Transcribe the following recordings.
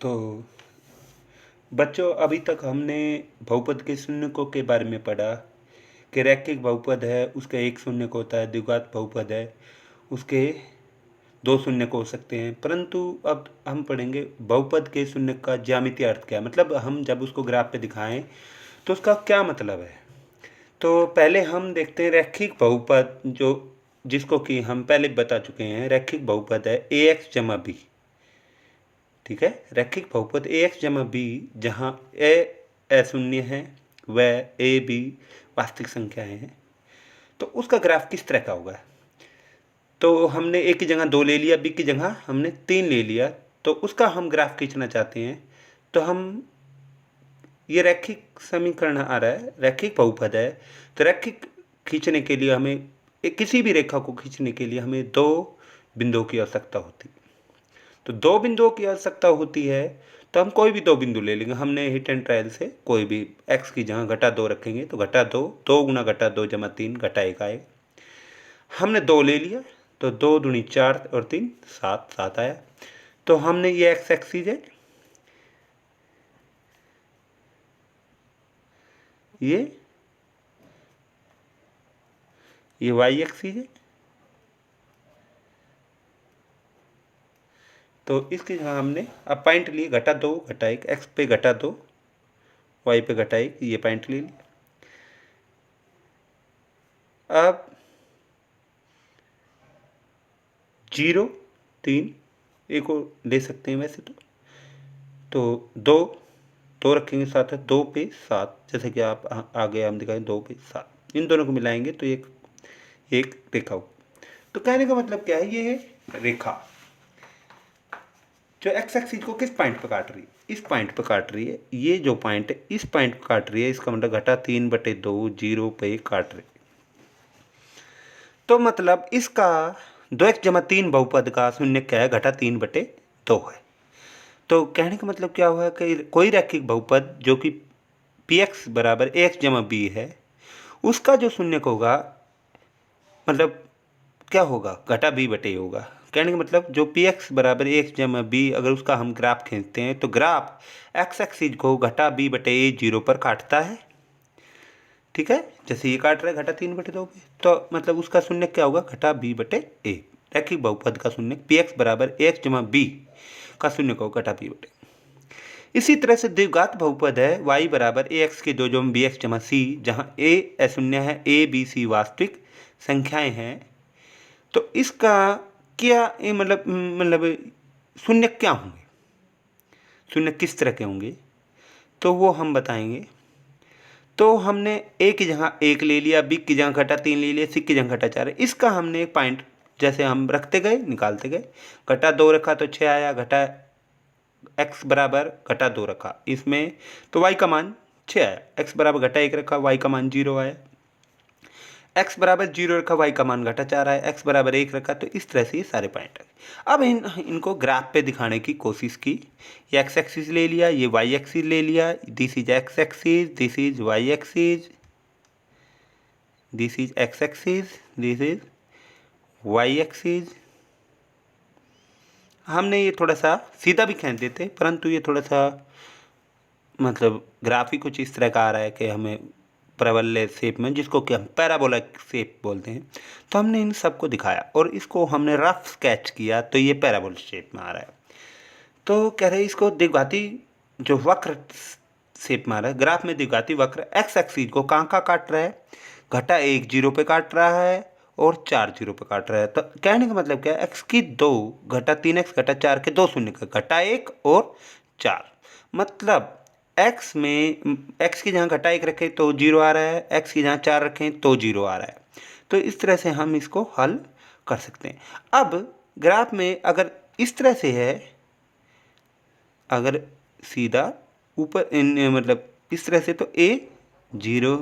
तो बच्चों, अभी तक हमने बहुपद के शून्यकों के बारे में पढ़ा कि रैखिक बहुपद है उसका एक शून्यक होता है, द्विघात बहुपद है उसके दो शून्यक हो सकते हैं। परंतु अब हम पढ़ेंगे बहुपद के शून्यक का ज्यामितीय अर्थ क्या है, मतलब हम जब उसको ग्राफ पे दिखाएं तो उसका क्या मतलब है। तो पहले हम देखते हैं रैखिक बहुपद, जो जिसको कि हम पहले बता चुके हैं। रैखिक बहुपद है ए एक्स जमा बी। ठीक है, रैखिक बहुपद ए एक्स जमा बी जहाँ ए अशून्य है व ए बी वास्तविक संख्याएं हैं, तो उसका ग्राफ किस तरह का होगा। तो हमने ए की जगह 2 ले लिया, बी की जगह हमने 3 ले लिया, तो उसका हम ग्राफ खींचना चाहते हैं। तो हम ये रैखिक समीकरण आ रहा है, रैखिक बहुपद है, तो रैखिक खींचने के लिए हमें किसी भी रेखा को खींचने के लिए हमें दो बिंदुओं की आवश्यकता होती है। तो दो बिंदुओं की आवश्यकता होती है, तो हम कोई भी दो बिंदु ले लेंगे। हमने हिट एंड ट्रायल से कोई भी x की जगह घटा 2 रखेंगे, तो घटा 2, 2 गुना घटा 2 जमा 3 घटा 1 आएगा। हमने 2 ले लिया, तो 2 दूनी 4 और 3 7, 7 आया। तो हमने ये x एक्सिस है, ये y एक्सिस है। तो इसकी जगह हमने अब पॉइंट लिए घटा 2 घटा 1, x पे घटा 2 y पे घटा 1, ये पॉइंट ले लिया। अब 0 3 एक और ले सकते हैं वैसे तो 2 2 रखेंगे साथ है, 2 पे 7, जैसे कि आप आगे हम दिखाएं 2 पे 7, इन दोनों को मिलाएंगे तो एक रेखा हो। तो कहने का मतलब क्या है, ये है रेखा जो एक्स एक्सिस को किस पॉइंट पर काट रही है, इस पॉइंट पर काट रही है। ये जो पॉइंट है इस पॉइंट पर काट रही है, इसका मतलब घटा 3/2 0 पे काट रही है। तो मतलब इसका 2x जमा 3 बहुपद का शून्य क्या है, घटा 3/2 है। तो कहने का मतलब क्या हुआ कि कोई रैखिक बहुपद जो कि पी एक्स बराबर ए एक्स जमा बी है, उसका जो शून्यक होगा मतलब क्या होगा, घटा बी बटे होगा। कहने का मतलब जो पी एक्स बराबर ए एक्स जमा बी, अगर उसका हम ग्राफ खींचते हैं तो ग्राफ एक्स एक्सिस को घटा बी बटे ए 0 पर काटता है। ठीक है, जैसे ये काट रहा है घटा 3/2 पे, तो मतलब उसका शून्य क्या होगा, घटा बी बटे ए। रैखिक बहुपद का शून्य पी एक्स बराबर ए एक्स जमा बी का शून्य को घटा बी बटे। इसी तरह से द्विघात बहुपद है y बराबर ए एक्स के 2 जमा बी एक्स जमा सी, जहाँ ए अशून्य है, ए बी सी वास्तविक संख्याएं हैं। तो इसका क्या मतलब शून्य क्या होंगे, शून्य किस तरह के होंगे, तो वो हम बताएंगे। तो हमने ए की जगह 1 ले लिया, बी की जगह घटा 3 ले लिया, सी की जगह घटा 4 है। इसका हमने एक पॉइंट जैसे हम रखते गए निकालते गए, घटा 2 रखा तो 6 आया, घटा x बराबर घटा 2 रखा इसमें तो y का मान 6 आया, x बराबर घटा 1 रखा y का मान 0 आया, x बराबर 0 रखा y का मान घटा 4 आया, x बराबर 1 रखा। तो इस तरह से ये सारे पॉइंट आ गए। अब इनको ग्राफ पे दिखाने की कोशिश की। ये x एक्सिस ले लिया, ये y एक्सिस ले लिया, this is x axis, this is y axis, this is x axis, this is y axis. हमने ये थोड़ा सा सीधा भी खींच देते, परंतु ये थोड़ा सा मतलब ग्राफ ही कुछ इस तरह का आ रहा है कि हमें परवलय शेप में, जिसको कि हम पैराबोलिक शेप बोलते हैं, तो हमने इन सबको दिखाया और इसको हमने रफ स्केच किया, तो ये पैराबोलिक शेप में आ रहा है। तो कह रहे इसको द्विघाती जो वक्र शेप में आ रहा है, ग्राफ में द्विघाती वक्र एक्स एक्सिस को कहाँ काट रहा है, घटा 1 0 पे काट रहा है और 4 0 पे काट रहा है। तो कहने का मतलब क्या है, एक्स की 2 घटा 3x घटा 4 के 2 शून्य का घटा 1 और 4, मतलब x में x की जगह घटा 1 रखें तो 0 आ रहा है, x की जगह 4 रखें तो 0 आ रहा है। तो इस तरह से हम इसको हल कर सकते हैं। अब ग्राफ में अगर इस तरह से है, अगर सीधा ऊपर मतलब इस तरह से, तो a 0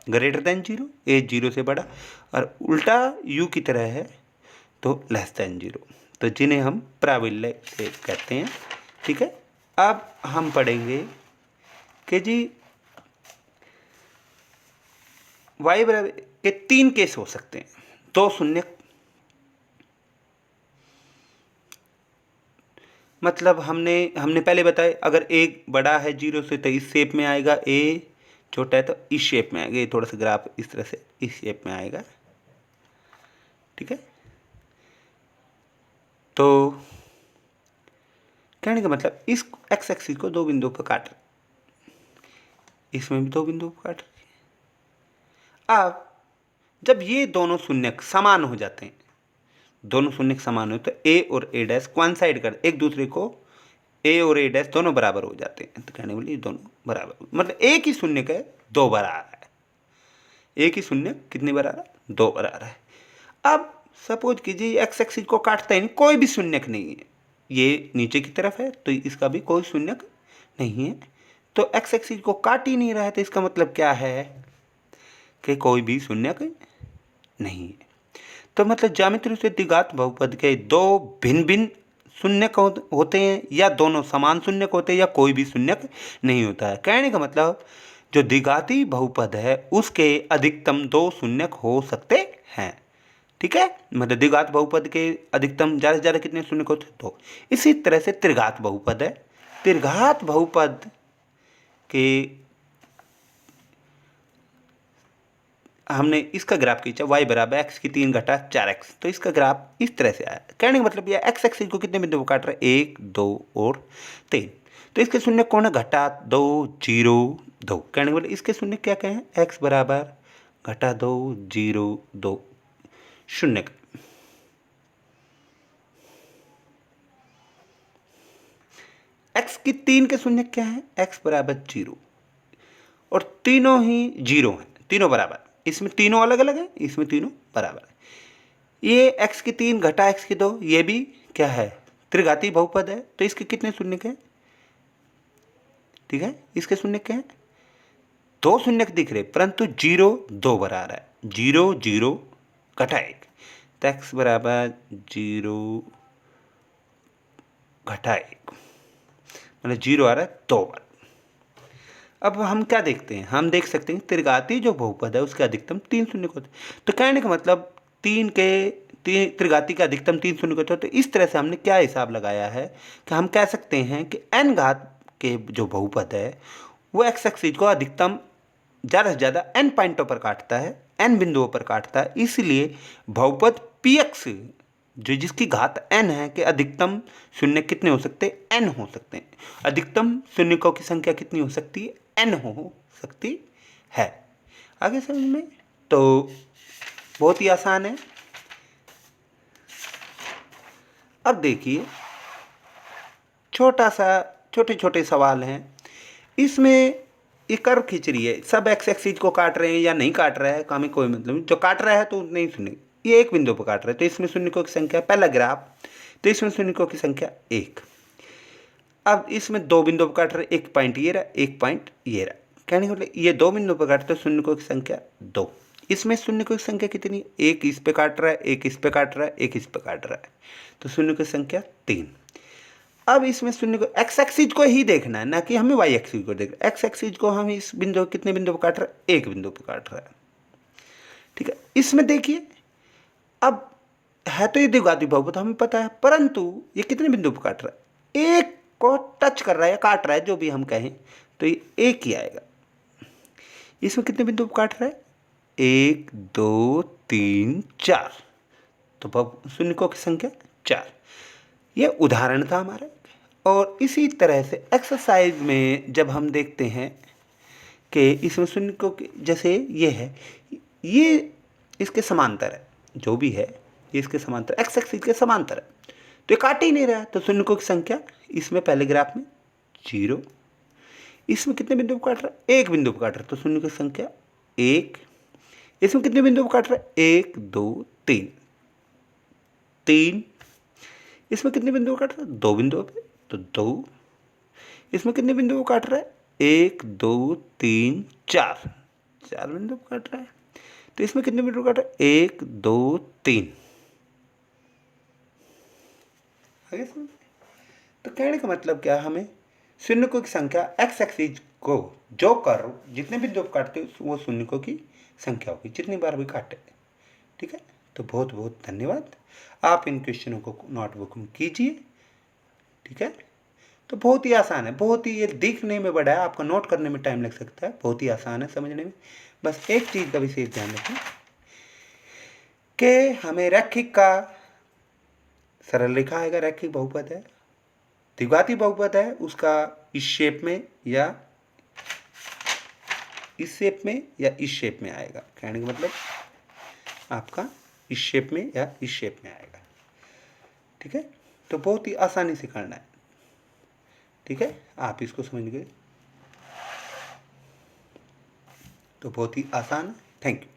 ग्रेटर देन 0, a 0 से बड़ा, और उल्टा u की तरह है तो लेस देन 0, तो जिन्हें हम प्राबल्य से कहते हैं। ठीक है, अब हम पढ़ेंगे कि जी y बराबर के 3 केस हो सकते हैं, दो शून्य मतलब हमने हमने पहले बताया अगर ए बड़ा है 0 से तो इस शेप में आएगा, ए छोटा है तो इस शेप में आएगा। ये थोड़ा सा ग्राफ इस तरह से इस शेप में आएगा, ठीक है। तो कहने का मतलब इस एक्स एक्सिस को दो बिंदुओं पर काट, इसमें भी दो बिंदुओं पर काट। अब जब ये दोनों शून्यक समान हो जाते हैं, दोनों शून्यक समान हो तो ए और ए डैश कोइंसाइड कर एक दूसरे को, ए और ए डैश दोनों बराबर हो जाते हैं। तो कहने वाली दोनों बराबर, मतलब एक ही शून्यक है दो बार आ रहा है, एक ही शून्य कितनी बार आ रहा है, दो बार आ रहा है। अब सपोज कीजिए एक्स एक्सिस को काटता है, कोई भी शून्यक नहीं है, ये नीचे की तरफ है तो इसका भी कोई शून्यक नहीं है, तो एक्स एक्सिस को काट ही नहीं रहा है, तो इसका मतलब क्या है कि कोई भी शून्यक नहीं है। तो मतलब ज्यामिति से द्विघात बहुपद के दो भिन्न भिन्न शून्यक होते हैं, या दोनों समान शून्यक होते हैं, या कोई भी शून्यक नहीं होता है। कहने का मतलब जो द्विघाती बहुपद है उसके अधिकतम दो शून्यक हो सकते हैं, ठीक है। मतलब द्विघात बहुपद के अधिकतम ज़्यादा से ज़्यादा कितने शून्यक होते हैं, दो। इसी तरह से त्रिघात बहुपद है, त्रिघात बहुपद के हमने इसका ग्राफ खींचा y बराबर x की 3 घटा 4x, तो इसका ग्राफ इस तरह से आया। कहने का मतलब यह एक्स एक्सिस को कितने बिंदु काट रहा है, 1 2 और 3, तो इसके शून्य कौन है, घटा 2 0 2। कहने का मतलब इसके शून्य क्या क्या है, x बराबर घटा 2 0 2 शून्य। x की 3 के शून्य क्या है, x बराबर 0, और तीनों ही 0 हैं, तीनों बराबर, इसमें तीनों अलग अलग है, इसमें तीनों बराबर है। ये x की 3 घटा x की 2, ये भी क्या है, त्रिघाती बहुपद है, तो इसके कितने शून्यक है, ठीक है। इसके शून्यक क्या है, दो शून्यक दिख रहे, परंतु 0 दो बार आ रहा है, 0 0 घटा 1, तो x बराबर 0 घटा 1, मतलब 0 आ रहा है दो बार। अब हम क्या देखते हैं, हम देख सकते हैं त्रिघाती जो बहुपद है उसके अधिकतम 3 शून्य होते हैं। तो कहने का मतलब तीन त्रिघाती का अधिकतम 3 शून्य होते हैं। तो इस तरह से हमने क्या हिसाब लगाया है कि हम कह सकते हैं कि n घात के जो बहुपद है वो एक्स एक्सिस को अधिकतम ज़्यादा से ज़्यादा n पॉइंटों पर काटता है, n बिंदुओं पर काटता है। इसलिए बहुपद px जो जिसकी घात n है कि अधिकतम शून्य कितने हो सकते हैं, n हो सकते हैं। अधिकतम शून्यकों की संख्या कितनी हो सकती है, n हो सकती है। आगे समझ में, तो बहुत ही आसान है। अब देखिए छोटे छोटे सवाल हैं, इसमें ये कर्व खींच रही है, सब एक्स एक्सिस को काट रहे हैं या नहीं काट रहा है, हमें कोई मतलब नहीं, जो काट रहा है तो नहीं सुने, ये एक बिंदु पर काट रहा है, तो इसमें शून्यकों की संख्या, पहला ग्राफ, तो इसमें शून्यकों की संख्या 1। अब इसमें दो बिंदु पर काट रहे, एक पॉइंट ये रहा, एक पॉइंट ये रहा। कहने का मतलब ये दो बिंदु पर काटते, तो शून्यकों की संख्या 2। इसमें शून्यकों की संख्या कितनी, एक इस पे काट रहा है, एक इस पे काट रहा है, एक इस पे काट रहा है, तो शून्यकों की संख्या 3। अब इसमें शून्य को एक्स एक्सिस को ही देखना है, ना कि हमें वाई एक्सिस को देखना है। एक्स एक्सिस को हम इस बिंदु कितने बिंदु पर काट रहा है, एक बिंदु पर काट रहा है, ठीक है। इसमें देखिए अब है तो ये द्विघाती बहुपद हमें पता है, परंतु ये कितने बिंदु पर काट रहा है, एक को टच कर रहा है या काट रहा है, जो भी हम कहें, तो ये एक ही आएगा। इसमें कितने बिंदु पर काट रहा है, 1 2 3 4, तो शून्यकों की संख्या 4। ये उदाहरण था हमारा। और इसी तरह से एक्सरसाइज में जब हम देखते हैं कि इसमें शून्य को जैसे ये है, ये इसके समांतर है, जो भी है ये इसके समांतर, एक्स एक्सिस के समांतर है, तो ये काट ही नहीं रहा है, तो शून्यकों की संख्या इसमें पहले ग्राफ में 0। इसमें कितने बिंदु पर काट रहा है, एक बिंदु पर काट रहा है, तो शून्यकों की संख्या 1। इसमें कितने बिंदु पर काट रहा है, 1 2 3 3। इसमें कितने बिंदु काट रहा है, दो बिंदुओं पे, तो 2। इसमें कितने बिंदु काट रहा है, 1 2 3 4 4 बिंदु काट रहा है। तो इसमें कितने बिंदु काट रहा है, 1 2 3। आगे समझ। तो कहने का मतलब क्या, हमें शून्यकों की संख्या एक्स एक्सिस को जो कर्व जितने बिंदु काटते वो शून्यकों की संख्या होगी, जितनी बार भी काटे, ठीक है। तो बहुत बहुत धन्यवाद। आप इन क्वेश्चनों को नोटबुक में कीजिए। ठीक है। तो बहुत ही आसान है, बहुत ही, ये दिखने में बड़ा है, आपका नोट करने में टाइम लग सकता है, बहुत ही आसान है समझने में। बस एक चीज़ का विशेष ध्यान रखें कि हमें रैखिक का सरल रेखा आएगा, रैखिक बहुपद है, द्विघाती बहुपद है, उसका इस शेप में या इस शेप में या इस शेप में आएगा। कहने का मतलब आपका इस शेप में या इस शेप में आएगा। ठीक है, तो बहुत ही आसानी से करना है। ठीक है, आप इसको समझ गए तो बहुत ही आसान है। Thank you.